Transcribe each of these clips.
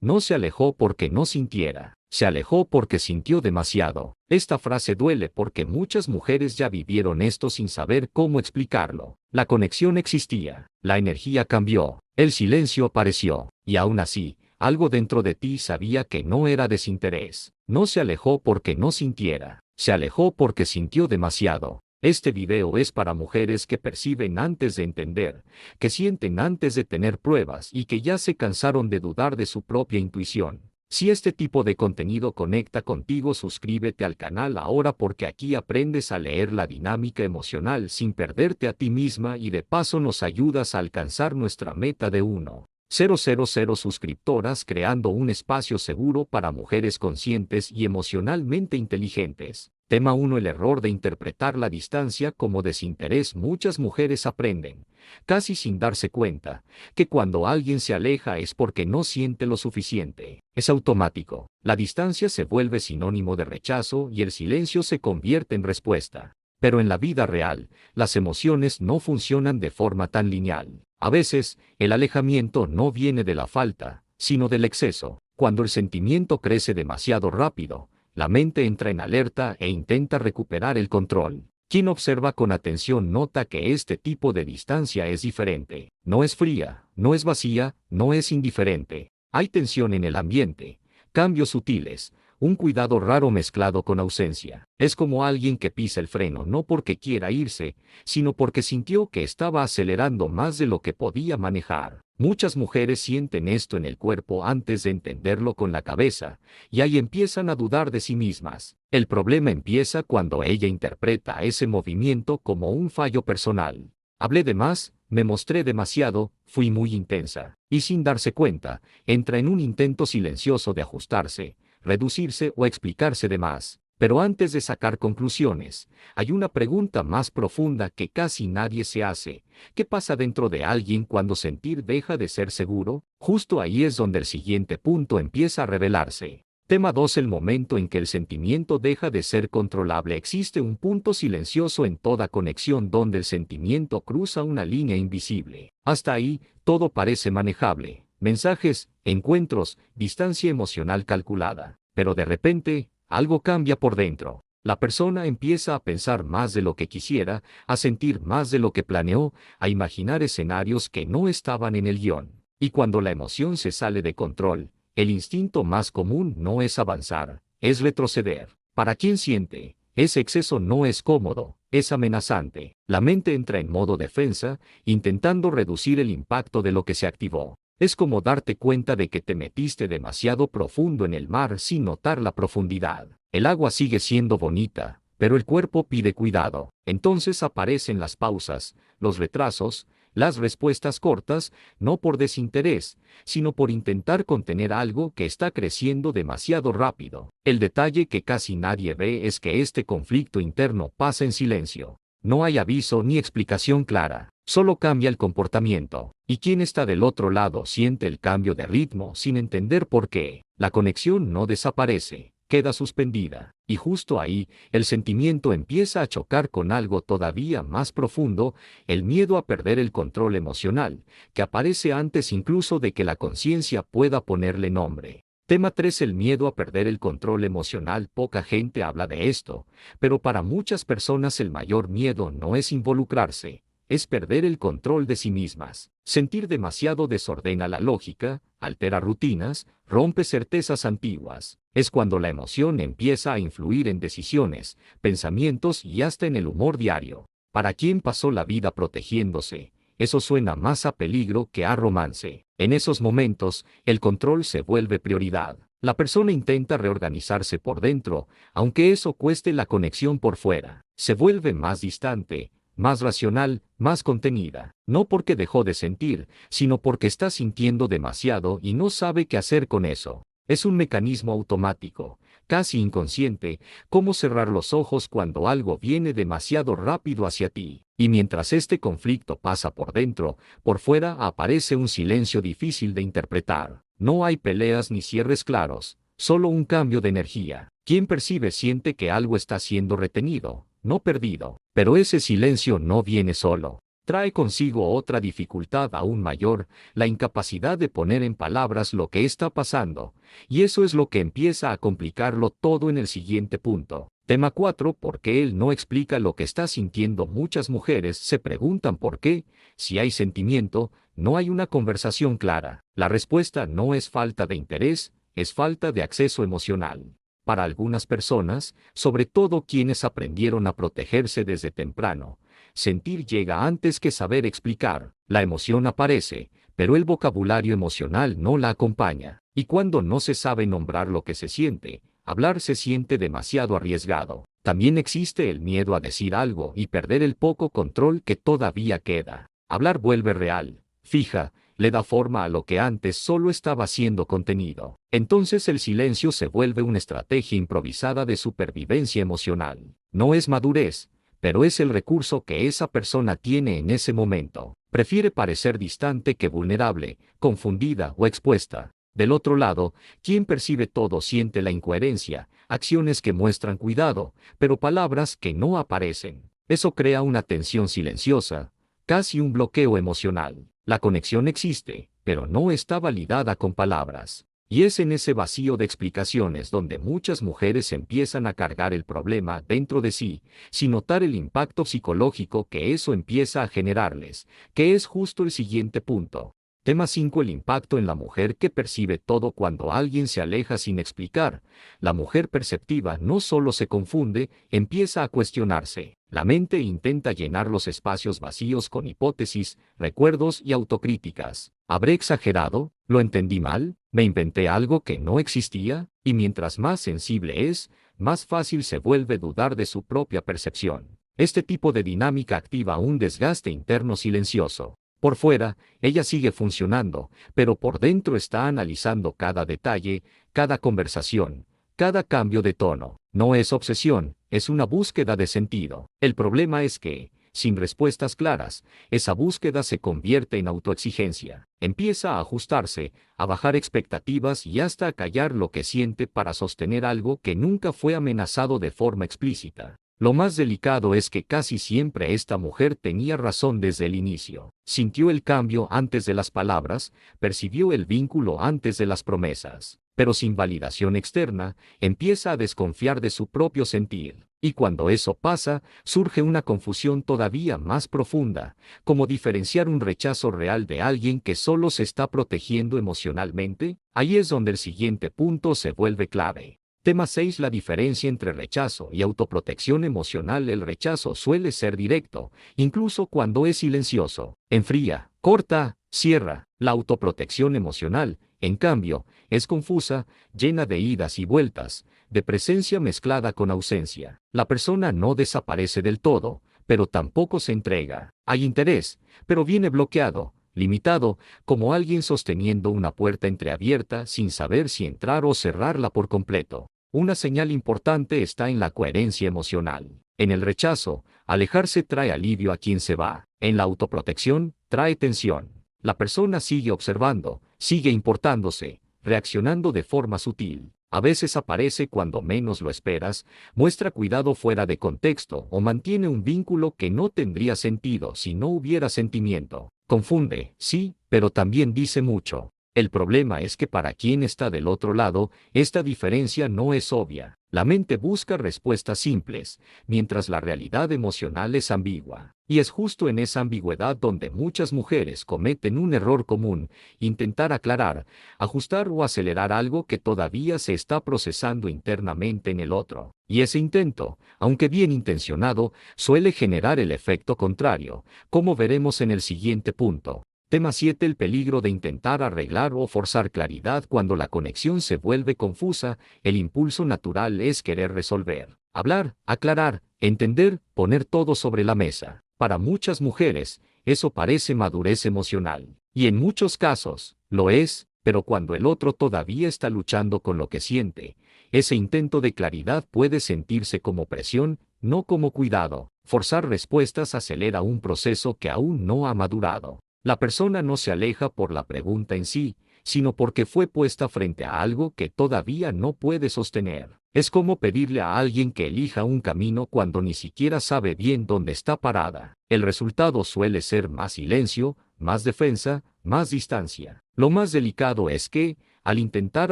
No se alejó porque no sintiera, se alejó porque sintió demasiado. Esta frase duele porque muchas mujeres ya vivieron esto sin saber cómo explicarlo. La conexión existía, la energía cambió, el silencio apareció, y aún así, algo dentro de ti sabía que no era desinterés. No se alejó porque no sintiera, se alejó porque sintió demasiado. Este video es para mujeres que perciben antes de entender, que sienten antes de tener pruebas y que ya se cansaron de dudar de su propia intuición. Si este tipo de contenido conecta contigo, suscríbete al canal ahora porque aquí aprendes a leer la dinámica emocional sin perderte a ti misma y de paso nos ayudas a alcanzar nuestra meta de 1.000 suscriptoras, creando un espacio seguro para mujeres conscientes y emocionalmente inteligentes. Tema 1. El error de interpretar la distancia como desinterés. Muchas mujeres aprenden, casi sin darse cuenta, que cuando alguien se aleja es porque no siente lo suficiente. Es automático. La distancia se vuelve sinónimo de rechazo y el silencio se convierte en respuesta. Pero en la vida real, las emociones no funcionan de forma tan lineal. A veces, el alejamiento no viene de la falta, sino del exceso. Cuando el sentimiento crece demasiado rápido, la mente entra en alerta e intenta recuperar el control. Quien observa con atención nota que este tipo de distancia es diferente. No es fría, no es vacía, no es indiferente. Hay tensión en el ambiente, cambios sutiles, un cuidado raro mezclado con ausencia. Es como alguien que pisa el freno no porque quiera irse, sino porque sintió que estaba acelerando más de lo que podía manejar. Muchas mujeres sienten esto en el cuerpo antes de entenderlo con la cabeza, y ahí empiezan a dudar de sí mismas. El problema empieza cuando ella interpreta ese movimiento como un fallo personal. Hablé de más, me mostré demasiado, fui muy intensa, y sin darse cuenta, entra en un intento silencioso de ajustarse, reducirse o explicarse de más. Pero antes de sacar conclusiones, hay una pregunta más profunda que casi nadie se hace. ¿Qué pasa dentro de alguien cuando sentir deja de ser seguro? Justo ahí es donde el siguiente punto empieza a revelarse. Tema 2. El momento en que el sentimiento deja de ser controlable. Existe un punto silencioso en toda conexión donde el sentimiento cruza una línea invisible. Hasta ahí, todo parece manejable. Mensajes, encuentros, distancia emocional calculada. Pero de repente, algo cambia por dentro. La persona empieza a pensar más de lo que quisiera, a sentir más de lo que planeó, a imaginar escenarios que no estaban en el guión. Y cuando la emoción se sale de control, el instinto más común no es avanzar, es retroceder. Para quien siente, ese exceso no es cómodo, es amenazante. La mente entra en modo defensa, intentando reducir el impacto de lo que se activó. Es como darte cuenta de que te metiste demasiado profundo en el mar sin notar la profundidad. El agua sigue siendo bonita, pero el cuerpo pide cuidado. Entonces aparecen las pausas, los retrasos, las respuestas cortas, no por desinterés, sino por intentar contener algo que está creciendo demasiado rápido. El detalle que casi nadie ve es que este conflicto interno pasa en silencio. No hay aviso ni explicación clara, solo cambia el comportamiento. Y quien está del otro lado siente el cambio de ritmo sin entender por qué. La conexión no desaparece, queda suspendida. Y justo ahí, el sentimiento empieza a chocar con algo todavía más profundo, el miedo a perder el control emocional, que aparece antes incluso de que la conciencia pueda ponerle nombre. Tema 3. El miedo a perder el control emocional. Poca gente habla de esto, pero para muchas personas el mayor miedo no es involucrarse, es perder el control de sí mismas. Sentir demasiado desordena la lógica, altera rutinas, rompe certezas antiguas. Es cuando la emoción empieza a influir en decisiones, pensamientos y hasta en el humor diario. Para quien pasó la vida protegiéndose, eso suena más a peligro que a romance. En esos momentos, el control se vuelve prioridad. La persona intenta reorganizarse por dentro, aunque eso cueste la conexión por fuera. Se vuelve más distante, más racional, más contenida. No porque dejó de sentir, sino porque está sintiendo demasiado y no sabe qué hacer con eso. Es un mecanismo automático, casi inconsciente, como cerrar los ojos cuando algo viene demasiado rápido hacia ti. Y mientras este conflicto pasa por dentro, por fuera aparece un silencio difícil de interpretar. No hay peleas ni cierres claros, solo un cambio de energía. Quien percibe siente que algo está siendo retenido, no perdido. Pero ese silencio no viene solo. trae consigo otra dificultad aún mayor, la incapacidad de poner en palabras lo que está pasando, y eso es lo que empieza a complicarlo todo en el siguiente punto. Tema 4. ¿Por qué él no explica lo que está sintiendo? Muchas mujeres se preguntan por qué, si hay sentimiento, no hay una conversación clara. La respuesta no es falta de interés, es falta de acceso emocional. Para algunas personas, sobre todo quienes aprendieron a protegerse desde temprano, sentir llega antes que saber explicar. La emoción aparece, pero el vocabulario emocional no la acompaña. Y cuando no se sabe nombrar lo que se siente, hablar se siente demasiado arriesgado. También existe el miedo a decir algo y perder el poco control que todavía queda. Hablar vuelve real, fija, le da forma a lo que antes solo estaba siendo contenido. Entonces el silencio se vuelve una estrategia improvisada de supervivencia emocional. No es madurez, pero es el recurso que esa persona tiene en ese momento. Prefiere parecer distante que vulnerable, confundida o expuesta. Del otro lado, quien percibe todo siente la incoherencia, acciones que muestran cuidado, pero palabras que no aparecen. Eso crea una tensión silenciosa, casi un bloqueo emocional. La conexión existe, pero no está validada con palabras. Y es en ese vacío de explicaciones donde muchas mujeres empiezan a cargar el problema dentro de sí, sin notar el impacto psicológico que eso empieza a generarles, que es justo el siguiente punto. Tema 5. El impacto en la mujer que percibe todo cuando alguien se aleja sin explicar. La mujer perceptiva no solo se confunde, empieza a cuestionarse. La mente intenta llenar los espacios vacíos con hipótesis, recuerdos y autocríticas. ¿Habré exagerado? ¿Lo entendí mal? ¿Me inventé algo que no existía? Y mientras más sensible es, más fácil se vuelve dudar de su propia percepción. Este tipo de dinámica activa un desgaste interno silencioso. Por fuera, ella sigue funcionando, pero por dentro está analizando cada detalle, cada conversación, cada cambio de tono. No es obsesión, es una búsqueda de sentido. El problema es que, sin respuestas claras, esa búsqueda se convierte en autoexigencia. Empieza a ajustarse, a bajar expectativas y hasta a callar lo que siente para sostener algo que nunca fue amenazado de forma explícita. Lo más delicado es que casi siempre esta mujer tenía razón desde el inicio. Sintió el cambio antes de las palabras, percibió el vínculo antes de las promesas. Pero sin validación externa, empieza a desconfiar de su propio sentir. Y cuando eso pasa, surge una confusión todavía más profunda, como diferenciar un rechazo real de alguien que solo se está protegiendo emocionalmente. Ahí es donde el siguiente punto se vuelve clave. Tema 6. La diferencia entre rechazo y autoprotección emocional. El rechazo suele ser directo, incluso cuando es silencioso. Enfría, corta, cierra. La autoprotección emocional, en cambio, es confusa, llena de idas y vueltas, de presencia mezclada con ausencia. La persona no desaparece del todo, pero tampoco se entrega. Hay interés, pero viene bloqueado, limitado, como alguien sosteniendo una puerta entreabierta sin saber si entrar o cerrarla por completo. Una señal importante está en la coherencia emocional. En el rechazo, alejarse trae alivio a quien se va. En la autoprotección, trae tensión. La persona sigue observando, sigue importándose, reaccionando de forma sutil. A veces aparece cuando menos lo esperas, muestra cuidado fuera de contexto o mantiene un vínculo que no tendría sentido si no hubiera sentimiento. Confunde, sí, pero también dice mucho. El problema es que para quien está del otro lado, esta diferencia no es obvia. La mente busca respuestas simples, mientras la realidad emocional es ambigua. Y es justo en esa ambigüedad donde muchas mujeres cometen un error común: intentar aclarar, ajustar o acelerar algo que todavía se está procesando internamente en el otro. Y ese intento, aunque bien intencionado, suele generar el efecto contrario, como veremos en el siguiente punto. Tema 7. El peligro de intentar arreglar o forzar claridad. Cuando la conexión se vuelve confusa, el impulso natural es querer resolver, hablar, aclarar, entender, poner todo sobre la mesa. Para muchas mujeres, eso parece madurez emocional. Y en muchos casos, lo es, pero cuando el otro todavía está luchando con lo que siente, ese intento de claridad puede sentirse como presión, no como cuidado. Forzar respuestas acelera un proceso que aún no ha madurado. La persona no se aleja por la pregunta en sí, sino porque fue puesta frente a algo que todavía no puede sostener. Es como pedirle a alguien que elija un camino cuando ni siquiera sabe bien dónde está parada. El resultado suele ser más silencio, más defensa, más distancia. Lo más delicado es que, al intentar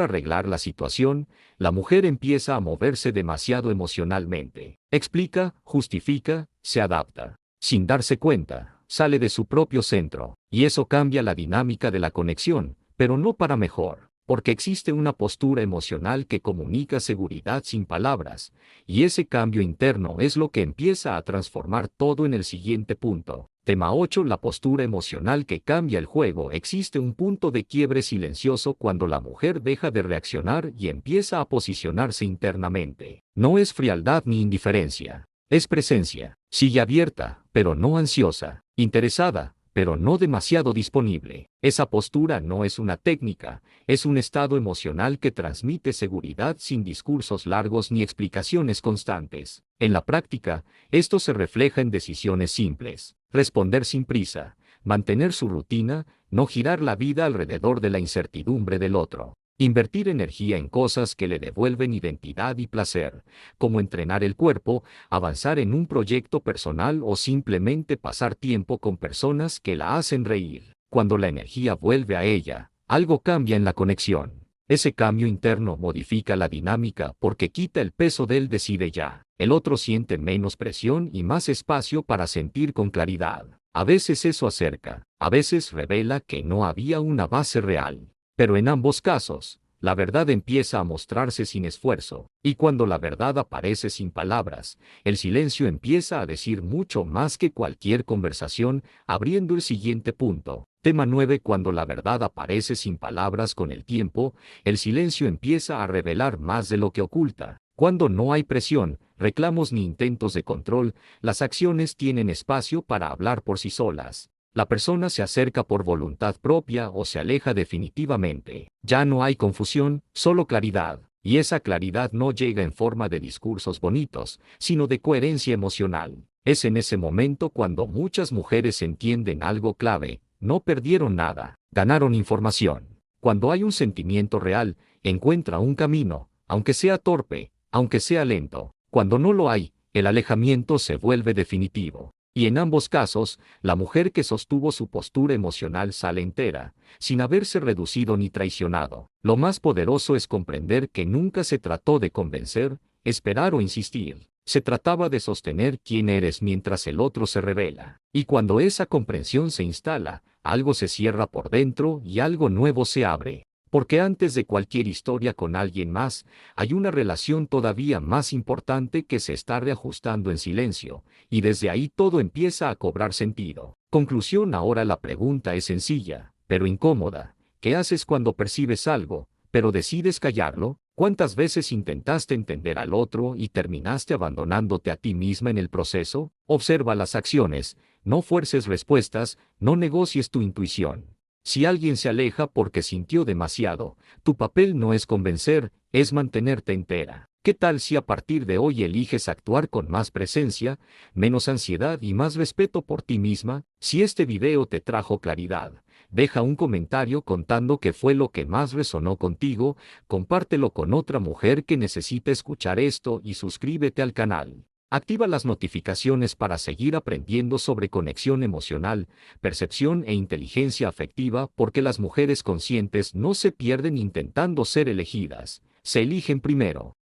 arreglar la situación, la mujer empieza a moverse demasiado emocionalmente. Explica, justifica, se adapta. Sin darse cuenta, sale de su propio centro, y eso cambia la dinámica de la conexión, pero no para mejor, porque existe una postura emocional que comunica seguridad sin palabras, y ese cambio interno es lo que empieza a transformar todo en el siguiente punto. Tema 8. La postura emocional que cambia el juego. Existe un punto de quiebre silencioso cuando la mujer deja de reaccionar y empieza a posicionarse internamente. No es frialdad ni indiferencia. Es presencia. Sigue abierta, pero no ansiosa. Interesada, pero no demasiado disponible. Esa postura no es una técnica, es un estado emocional que transmite seguridad sin discursos largos ni explicaciones constantes. En la práctica, esto se refleja en decisiones simples. Responder sin prisa, mantener su rutina, no girar la vida alrededor de la incertidumbre del otro. Invertir energía en cosas que le devuelven identidad y placer, como entrenar el cuerpo, avanzar en un proyecto personal o simplemente pasar tiempo con personas que la hacen reír. Cuando la energía vuelve a ella, algo cambia en la conexión. Ese cambio interno modifica la dinámica porque quita el peso del decide ya. El otro siente menos presión y más espacio para sentir con claridad. A veces eso acerca, a veces revela que no había una base real. Pero en ambos casos, la verdad empieza a mostrarse sin esfuerzo, y cuando la verdad aparece sin palabras, el silencio empieza a decir mucho más que cualquier conversación, abriendo el siguiente punto. Tema 9. Cuando la verdad aparece sin palabras con el tiempo, el silencio empieza a revelar más de lo que oculta. Cuando no hay presión, reclamos ni intentos de control, las acciones tienen espacio para hablar por sí solas. La persona se acerca por voluntad propia o se aleja definitivamente. Ya no hay confusión, solo claridad. Y esa claridad no llega en forma de discursos bonitos, sino de coherencia emocional. Es en ese momento cuando muchas mujeres entienden algo clave: no perdieron nada, ganaron información. Cuando hay un sentimiento real, encuentra un camino, aunque sea torpe, aunque sea lento. Cuando no lo hay, el alejamiento se vuelve definitivo. Y en ambos casos, la mujer que sostuvo su postura emocional sale entera, sin haberse reducido ni traicionado. Lo más poderoso es comprender que nunca se trató de convencer, esperar o insistir. Se trataba de sostener quién eres mientras el otro se revela. Y cuando esa comprensión se instala, algo se cierra por dentro y algo nuevo se abre. Porque antes de cualquier historia con alguien más, hay una relación todavía más importante que se está reajustando en silencio, y desde ahí todo empieza a cobrar sentido. Conclusión. Ahora la pregunta es sencilla, pero incómoda. ¿Qué haces cuando percibes algo, pero decides callarlo? ¿Cuántas veces intentaste entender al otro y terminaste abandonándote a ti misma en el proceso? Observa las acciones, no fuerces respuestas, no negocies tu intuición. Si alguien se aleja porque sintió demasiado, tu papel no es convencer, es mantenerte entera. ¿Qué tal si a partir de hoy eliges actuar con más presencia, menos ansiedad y más respeto por ti misma? Si este video te trajo claridad, deja un comentario contando qué fue lo que más resonó contigo, compártelo con otra mujer que necesite escuchar esto y suscríbete al canal. Activa las notificaciones para seguir aprendiendo sobre conexión emocional, percepción e inteligencia afectiva, porque las mujeres conscientes no se pierden intentando ser elegidas, se eligen primero.